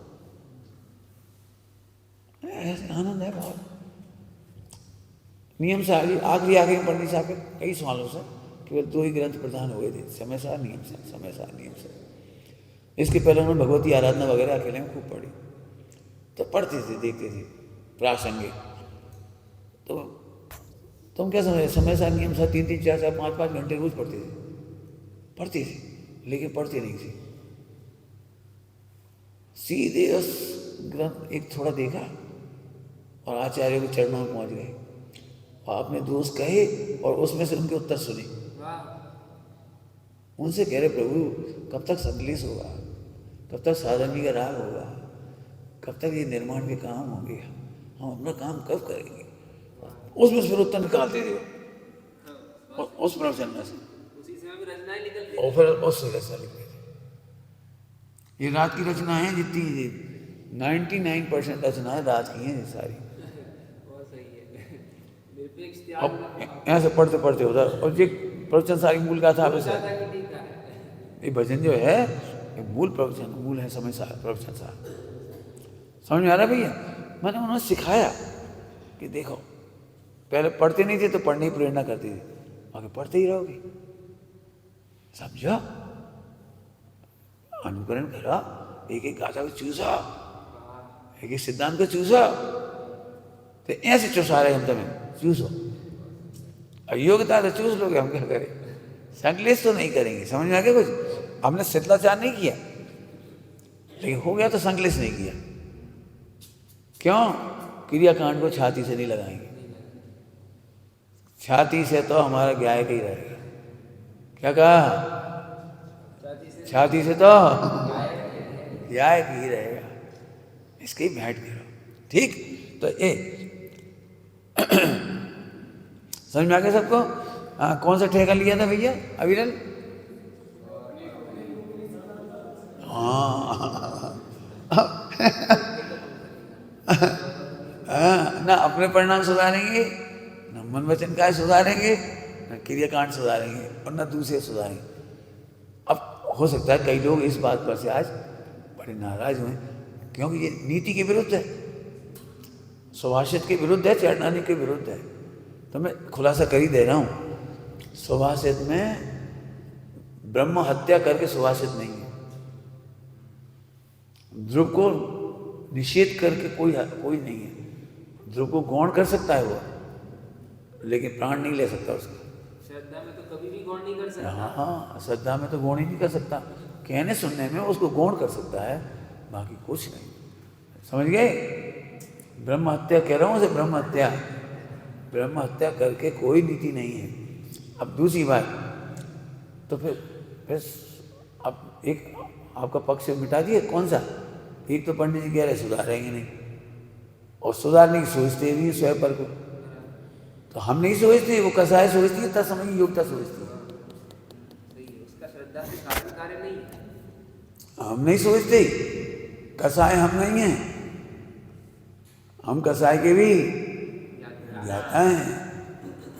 ऐसे आनंद है बहुत। नियम से आखिरी में पंडित साहब के कई सवालों से केवल 2 ही ग्रंथ प्रदान हुए थे, समय सार नियम से, समय सार नियम से। इसके पहले उन्होंने भगवती आराधना वगैरह अकेले में खूब पढ़ी, तो पढ़ते थे, देखते थे प्रासंगिक। तो तुम क्या समझे, समय सार नियम से 3-3, 4-4, 5-5 घंटे रोज पढ़ते थे, लेकिन पढ़ते नहीं थे। सीधे उस ग्रंथ एक थोड़ा देखा और आचार्य के चरणों में पहुंच गए, और आपने दोष कहे और उसमें से उनके उत्तर सुने। उनसे कह रहे, प्रभु कब तक संकलेश होगा, कब तक साधन का राग होगा, कब तक ये निर्माण के काम होंगे, हम अपना काम कब करेंगे? उसमें से फिर उत्तर निकालते थे उस प्रवचन में से, और फिर उससे रचना लिखते थे। ये रात की रचना है, जितनी 99% रचनाएं रात की हैं सारी। अब ऐसे पढ़ते पढ़ते होता, और ये प्रवचन सारी मूल गाथा आप ये भजन जो है ये मूल प्रवचन, मूल है समय सार प्रवचन सार। समझ में आ रहा है भैया? मैंने उन्होंने सिखाया कि देखो, पहले पढ़ते नहीं थे तो पढ़ने की प्रेरणा करती थी, आगे पढ़ते ही रहोगे। समझो, अनुकरण करा, एक एक गाथा को चूसा, है कि सिद्धांत को चूसो तो ऐसे चूसा रहे हम तुम्हें, चूसो। अयोग्यता तो चूस लोगे, हम क्या करें? संकलेश तो नहीं करेंगे, समझ में आ गया कुछ? हमने शिथिलाचार नहीं किया, लेकिन हो गया तो संकलेश नहीं किया। क्यों? क्रियाकांड को छाती से नहीं लगाएंगे, छाती से तो हमारा ज्ञाय का ही रहेगा। क्या कहा? छाती से तो ज्ञाय का ही रहेगा, इसके ही भेंट करो, ठीक? तो ये समझ में आ गया सबको? हाँ, कौन सा ठेका लिया था भैया अविरल? हाँ ना अपने परिणाम सुधारेंगे, न मन वचन काय सुधारेंगे, न क्रियाकांड सुधारेंगे, और न दूसरे सुधारेंगे। अब हो सकता है कई लोग इस बात पर से आज बड़े नाराज हुए, क्योंकि ये नीति के विरुद्ध है, सुभाषित के विरुद्ध है, चरणानी के विरुद्ध है। तो मैं खुलासा कर ही दे रहा हूँ, सुभाषित में ब्रह्म हत्या करके सुभाषित नहीं है। ध्रुव को निषेध करके कोई नहीं है। ध्रुव को गौण कर सकता है वो, लेकिन प्राण नहीं ले सकता उसका। श्रद्धा में तो कभी भी गौण नहीं कर सकता। हाँ, श्रद्धा में तो गौण ही नहीं कर सकता, कहने सुनने में उसको गौण कर सकता है, बाकी कुछ नहीं। समझ गए? ब्रह्म हत्या कह रहा हूँ उसे, ब्रह्म हत्या। ब्रह्म हत्या करके कोई नीति नहीं है। अब दूसरी बात, तो फिर अब एक आपका पक्ष मिटा दिए, कौन सा? एक तो पंडित जी कह रहे सुधारेंगे नहीं, और सुधारने की सोचते भी स्वयं पर को, तो हम नहीं सोचते, वो कसाय सोचती है, तत्समय योग्यता सोचती है। उसका श्रद्धा से कार्य नहीं है। हम नहीं सोचते, कसाय हम नहीं हैं, हम कसाय के भी ज्ञाता हैं।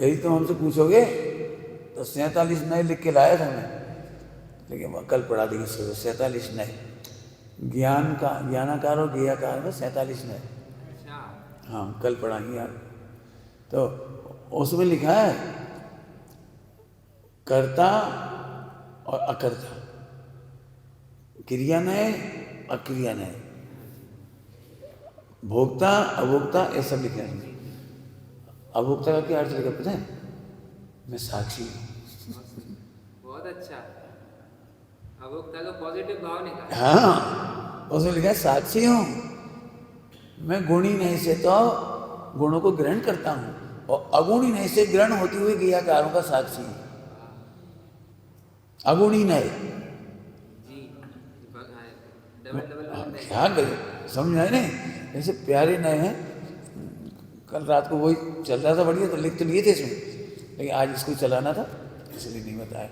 यही तो हमसे पूछोगे तो 47 नए लिख के लाया था मैं, लेकिन वह कल पढ़ा देंगे। 47 नए ज्ञान का, ज्ञानाकार और ज्ञेयाकार में 47 नए। हाँ, कल पढ़ाएंगे यार। तो उसमें लिखा है कर्ता और अकर्ता, क्रिया नय, अक्रिया नय, भोक्ता अभोक्ता, ये सब लिखा है। अभोक्ता का क्या अर्थ लिखा पता है? मैं साक्षी हूँ। बहुत अच्छा, अभोक्ता का पॉजिटिव भाव निकाला। हाँ, उसमें लिखा है साक्षी हूँ मैं, गुणी नहीं से तो गुणों को ग्रहण करता हूँ, और अगुणी नहीं से ग्रहण होती हुई क्रियाकारों का साक्षी हूँ। अगुणी नहीं जी, डबल क्या गए, समझ आए नहीं? ऐसे प्यारे नए हैं। कल रात को वही चल रहा था बढ़िया, तो लिख तो लिए थे इसमें, लेकिन आज इसको चलाना था इसलिए नहीं बताया।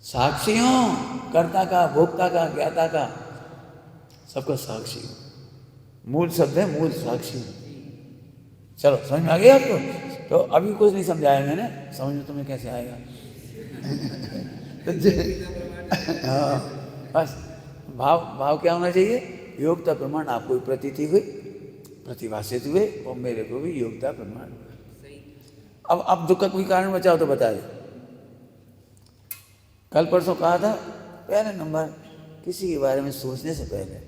साक्षी हूँ, कर्ता का, भोक्ता का, ज्ञाता का, सबका साक्षी हूँ। मूल शब्द है, मूल साक्षी। चलो समझ में आ गया आपको? तो अभी कुछ नहीं समझाया मैंने, समझ में तुम्हें कैसे आएगा? हाँ, बस भाव क्या होना चाहिए? योग्यता प्रमाण आपको भी प्रतीति हुई, प्रतिभाषित हुए, और मेरे को भी योग्यता प्रमाण हुआ। अब दुख का कोई कारण बचाओ तो बता दे। कल परसों कहा था, पहले नंबर किसी के बारे में सोचने से पहले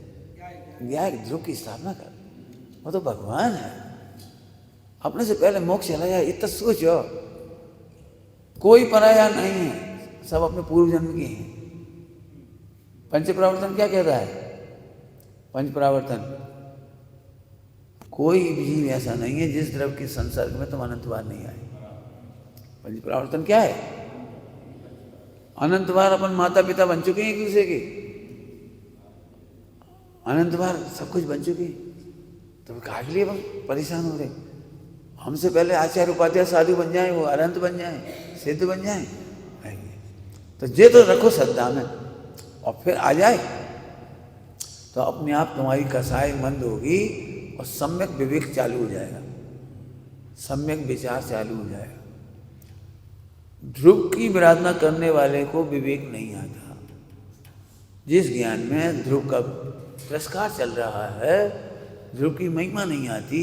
ज्ञान ध्रुव की स्थापना कर, वो तो भगवान है, अपने से पहले मोक्ष चला जाए, इतना सोचो। कोई पराया नहीं है, सब अपने पूर्व जन्म के हैं। पंच प्रवर्तन क्या कहता है? पंच प्रवर्तन, कोई भी ऐसा नहीं है जिस द्रव्य के संसर्ग में तुम अनंत बार नहीं आए। पंच प्रवर्तन क्या है? अनंत बार अपन माता पिता बन चुके हैं एक दूसरे के, अनंत बार सब कुछ बन चुके हैं, तो काहे के लिए परेशान हो रहे? हमसे पहले आचार्य उपाध्याय साधु बन जाए, वो अनंत बन जाए, सिद्ध बन जाए, तो ये तो रखो श्रद्धा में, और फिर आ जाए तो अपने आप तुम्हारी कसाई मंद होगी, और सम्यक विवेक चालू हो जाएगा, सम्यक विचार चालू हो जाएगा। ध्रुव की विराधना करने वाले को विवेक नहीं आता। जिस ज्ञान में ध्रुव का तिरस्कार चल रहा है, ध्रुव की महिमा नहीं आती,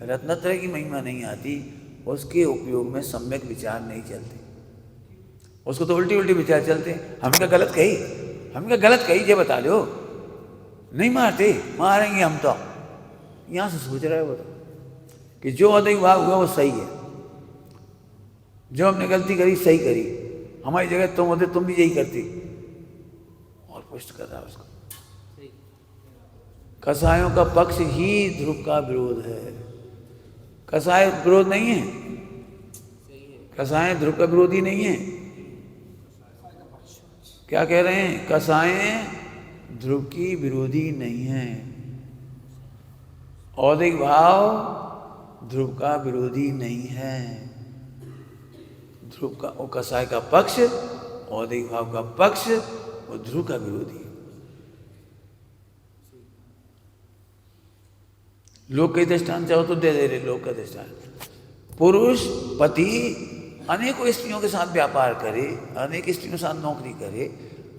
रत्नत्रय की महिमा नहीं आती, उसके उपयोग में सम्यक विचार नहीं चलते, उसको तो उल्टी उल्टी विचार चलते। हम क्या गलत कही, हम क्या गलत कही, ये बता दो। नहीं मारते, मारेंगे हम तो, यहाँ से सोच रहा है वो तो कि जो अदैव भाव हुआ वो सही है, जो हमने गलती करी सही करी, हमारी जगह तुम होते तुम भी यही करती, और पुष्ट कर रहा है उसको। कसायों का पक्ष ही ध्रुव का विरोध है। कसाय विरोध नहीं है, कसाय ध्रुव का विरोधी नहीं है। क्या कह रहे हैं? कसाय ध्रुव की विरोधी नहीं है, औदिक भाव ध्रुव का विरोधी नहीं है। ध्रुव का वो कसाय का पक्ष, औदिक भाव का पक्ष वो ध्रुव का विरोधी है। लोक के दृष्टांत चाहो तो दे दे रहे लोक का दृष्टांत। पुरुष पति अनेकों स्त्रियों के साथ व्यापार करे, अनेक स्त्रियों के साथ नौकरी करे,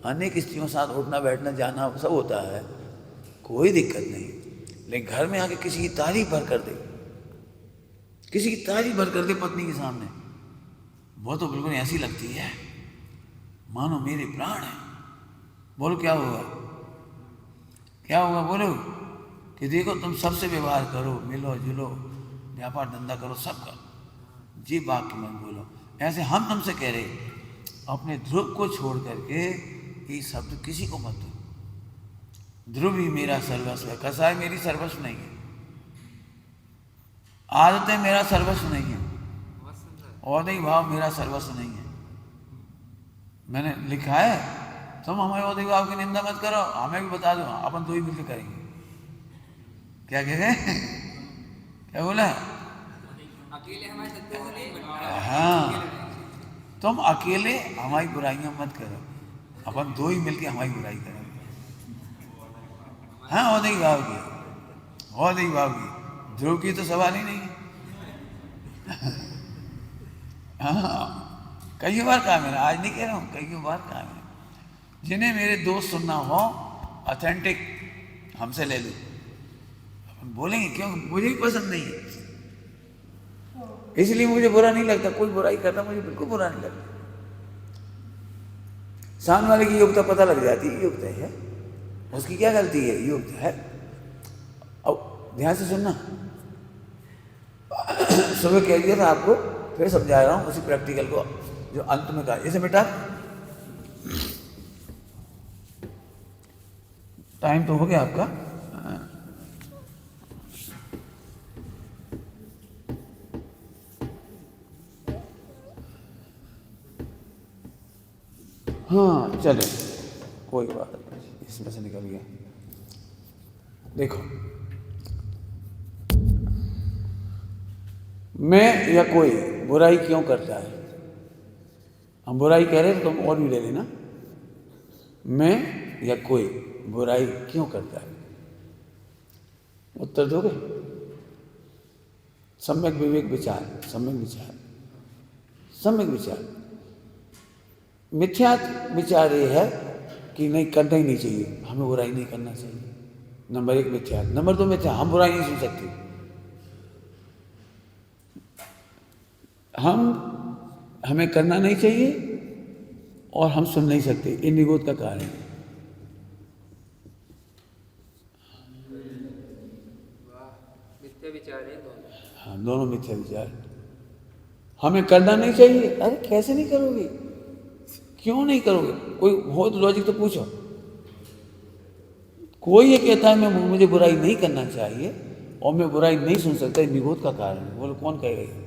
अनेक स्त्रियों के साथ उठना बैठना जाना सब होता है, कोई दिक्कत नहीं। लेकिन घर में आके किसी की तारीफ भर कर दे, किसी की तारीफ भर कर दे पत्नी के सामने, वो तो बिल्कुल ऐसी लगती है मानो मेरे प्राण है। बोलो क्या होगा? क्या होगा? बोलो कि देखो तुम सबसे व्यवहार करो, मिलो जुलो, व्यापार धंधा करो, सब करो, जी वाक्य में बोलो। ऐसे हम तुमसे कह रहे अपने ध्रुव को छोड़ करके ये शब्द किसी को मत दो। ध्रुव ही मेरा सर्वस्व है, कसाय मेरी सर्वस्व नहीं है, आदतें मेरा सर्वस्व नहीं है, औदिक भाव मेरा सर्वस्व नहीं है। मैंने लिखा है तुम हमारे औदिक भाव की निंदा मत करो, हमें भी बता दो, अपन दो ही मिलकर करेंगे। क्या कह रहे? क्या बोला? अकेले हमारे सत्य से नहीं बनता। हाँ, तुम अकेले हमारी बुराइयां मत करो, अपन दो ही मिलके हमारी बुराई करेंगे। हाँ, औदिक भाव की, औदिक भाव की, ध्रुव की तो सवाल ही नहीं है। हाँ, कई बार काम है, आज नहीं कह रहा हूँ, कई बार काम है। जिन्हें मेरे दोस्त सुनना हो, ऑथेंटिक हमसे ले लो, अपन बोलेंगे, क्यों? मुझे भी पसंद नहीं है, इसलिए मुझे बुरा नहीं लगता। कोई बुराई करना मुझे बिल्कुल बुरा नहीं लगता। सामने वाले की योग्यता पता लग जाती है, योग्यता है, उसकी क्या गलती है, योग्यता है। अब ध्यान से सुनना, सुबह कह दिया था आपको, फिर समझा रहा हूँ उसी प्रैक्टिकल को जो अंत में कहा। इसे बेटा टाइम तो हो गया आपका। हाँ चलो, कोई बात नहीं, इसमें से निकल गया। देखो, मैं या कोई बुराई क्यों करता है? हम बुराई कह रहे हैं तो तुम और भी ले लेना। मैं या कोई बुराई क्यों करता है? उत्तर दोगे? सम्यक विवेक विचार, सम्यक विचार, सम्यक विचार। मिथ्या विचार ये है कि नहीं, करना ही नहीं चाहिए, हमें बुराई नहीं करना चाहिए। नंबर एक मिथ्या। नंबर दो मिथ्या, हम बुराई नहीं सुन सकते, हमें करना नहीं चाहिए और हम सुन नहीं सकते। ये निगोद का कारण है। मिथ्या विचार है दोनों। हाँ, दोनों मिथ्या विचार। हमें करना नहीं चाहिए, अरे कैसे नहीं करोगे, क्यों नहीं करोगे? कोई हो तो लॉजिक तो पूछो। कोई ये कहता है मैं मुझे बुराई नहीं करना चाहिए और मैं बुराई नहीं सुन सकता, निगोद का कारण है। बोलो कौन कहेगा?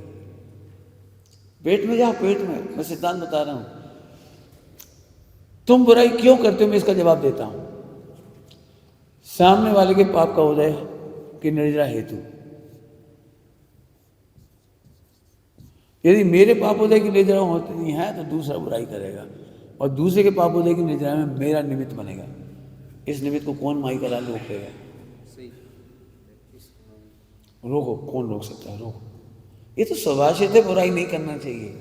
पेट में जाओ, पेट में, मैं सिद्धांत बता रहा हूं। तुम बुराई क्यों करते हो, मैं इसका जवाब देता हूं। सामने वाले के पाप का उदय की निर्जरा हेतु। यदि मेरे पापोदय की निर्जरा होती है तो दूसरा बुराई करेगा, और दूसरे के पापोदय की निर्जरा में मेरा निमित्त बनेगा। इस निमित्त को कौन माई का लाल रोकेगा? रोको, कौन रोक सकता है? रोको। ये तो स्वभाषित है, बुराई नहीं करना चाहिए,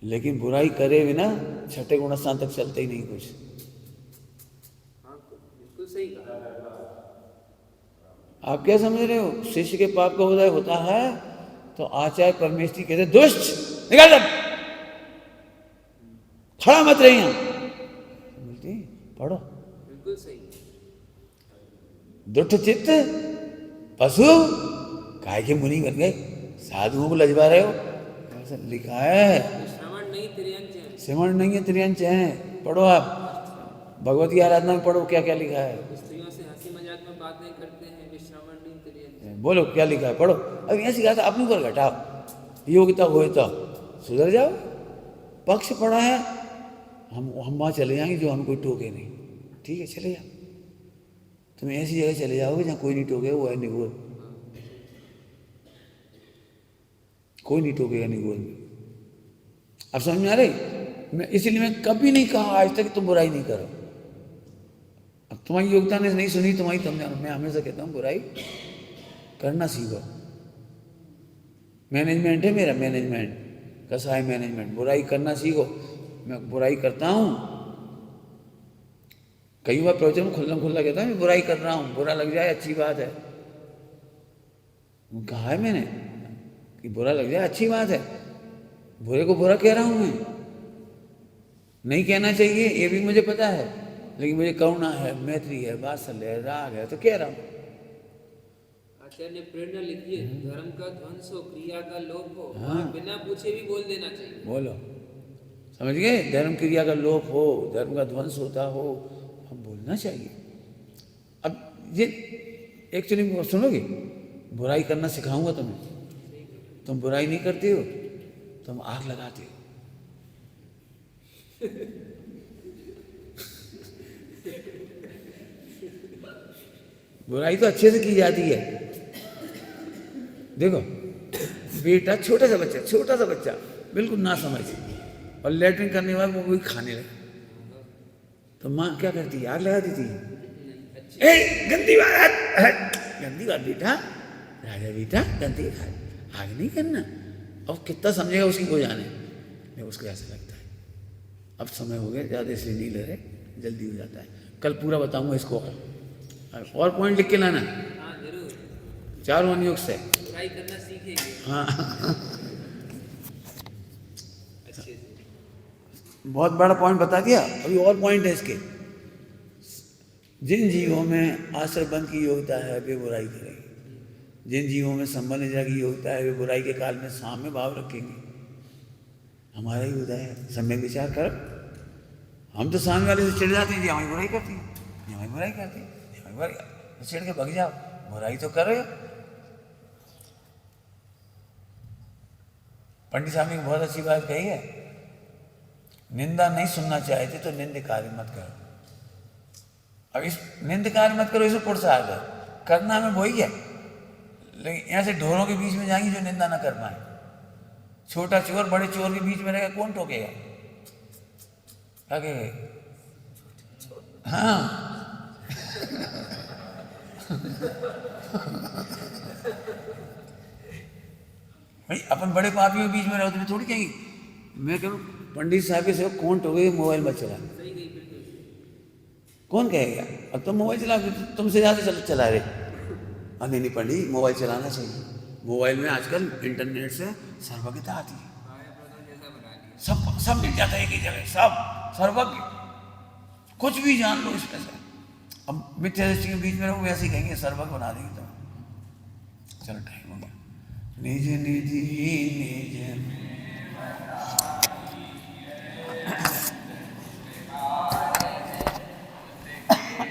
लेकिन बुराई करे बिना छठे गुण स्थान तक चलते ही नहीं कुछ। हाँ, बिल्कुल सही कहा। आप क्या समझ रहे हो? शिष्य के पाप का उदय होता है तो आचार्य परमेश्वरी कहते दुष्ट निकाल दे, खड़ा मत रही हम बोलती पढ़ो। बिल्कुल सही। दुष्ट चित्त पशु काय के मुनि बन गए, साधुओं को लजवा रहे हो, ऐसा लिखा है। श्रवण नहीं त्रियंच है। श्रवण नहीं है त्रियंच है। पढ़ो आप भगवत की आराधना में, पढ़ो क्या क्या लिखा है। स्त्रियों से हंसी मजाक में बातें करते हैं, वे श्रवण नहीं त्रियंच है। बोलो क्या लिखा है, पढ़ो। अब ऐसी कहा था अपने ऊपर घटाओ, योग्यता हो तो सुधर जाओ। पक्ष पढ़ा है, हम वहाँ चले जाएंगे जो हम कोई टोके नहीं, ठीक है चले जाओ। तुम ऐसी जगह चले जाओगे जहाँ कोई नहीं टोकेगा, वो है निगोल, कोई नहीं टोकेगा निगोल में। अब समझ में आ रही? मैं इसीलिए मैं कभी नहीं कहा आज तक तुम बुराई नहीं करो। अब तुम्हारी योग्यता ने नहीं सुनी, तुम्हारी तुम जानो। मैं हमेशा कहता हूँ बुराई करना सीखो। मैनेजमेंट है मेरा, मैनेजमेंट कैसा है मैनेजमेंट, बुराई करना सीखो। मैं बुराई करता हूँ, कई बार प्रवचन में खुल्ला खुल्ला कहता है मैं बुराई कर रहा हूँ, बुरा लग जाए अच्छी बात है। कहा है मैंने कि बुरा लग जाए अच्छी बात है, बुरे को बुरा कह रहा हूँ मैं, नहीं कहना चाहिए ये भी मुझे पता है, लेकिन मुझे करुणा है, मैत्री है, वात्सल्य है, राग है तो कह रहा हूँ। आचार्य ने प्रेरणा लिखी है, धर्म का ध्वंस हो, क्रिया का लोप हो, हाँ। बिना पूछे भी बोल देना चाहिए। बोलो, समझ गए? धर्म क्रिया का लोप हो, धर्म का ध्वंस होता हो, हम बोलना चाहिए। अब ये एक्चुअली सुनोगे, बुराई करना सिखाऊंगा तुम्हें, तुम बुराई नहीं करते हो, तुम आग लगाते हो। बुराई तो अच्छे से की जाती है। देखो बेटा, छोटा सा बच्चा बिल्कुल ना समझ, और लैट्रिन करने के बाद वो भी खाने लगे, तो माँ क्या करती है, आग लगा देती है। ए गंदी बात बेटा, राजा बेटा गंदी बात, आग नहीं करना। अब कितना समझेगा उसकी को जाने, नहीं उसको ऐसा लगता है। अब समय हो गया ज़्यादा, इसलिए नहीं ले रहे, जल्दी हो जाता है। कल पूरा बताऊंगा इसको, और पॉइंट लिख के लाना। हाँ जरूर, चारों अनुयोग से बुराई करना सीखेंगे। हाँ। अच्छे से। बहुत बड़ा पॉइंट बता दिया, अभी और पॉइंट है इसके। जिन जीवों में आश्रय बंध की योग्यता है वे बुराई करेंगे, जिन जीवों में संबंध निद्रा की योग्यता है वे बुराई के काल में साम्य भाव रखेंगे। हमारा ही उदय है, सम्यक विचार कर। हम तो सामने वाले से चिढ़ जाते हैं, जी हमारी बुराई करती है, जी हमारी बुराई करती है, जी हमारी बुराई, तो चिढ़ के भग जाओ, बुराई तो कर रहे हो। पंडित साहब ने बहुत अच्छी बात कही है, निंदा नहीं सुनना चाहते तो निंद कार्य मत करो। अब इस निंद कार्य मत करो, इसमें पुरुषार्थ है, करना हमें वही है, लेकिन यहाँ से ढोरों के बीच में जाएंगे जो निंदा ना कर पाए। छोटा चोर बड़े चोर के बीच में रहेगा, कौन टोकेगा? क्या कहेगा? हाँ। भाई अपन बड़े पापियों के बीच में रहो तो थोड़ी कहेंगे। मैं कह रहा हूँ पंडित साहब के सिवा कौन टोकेगा मोबाइल मत चला, कौन कहेगा? अब तुम मोबाइल चला, तुमसे ज़्यादा चला रहे। नहीं पंडित मोबाइल चलाना चाहिए, मोबाइल में आजकल इंटरनेट से सर्वज्ञता आती है, सब मिल जाता है एक ही जगह, सब सर्वज्ञ, कुछ भी जान लो इसमें से। अब मिथ्या दृष्टि के बीच में रहो, वैसे ही कहेंगे सर्वज्ञ बना देंगे तुम। चलो टाइम हो गया। निज निधि निज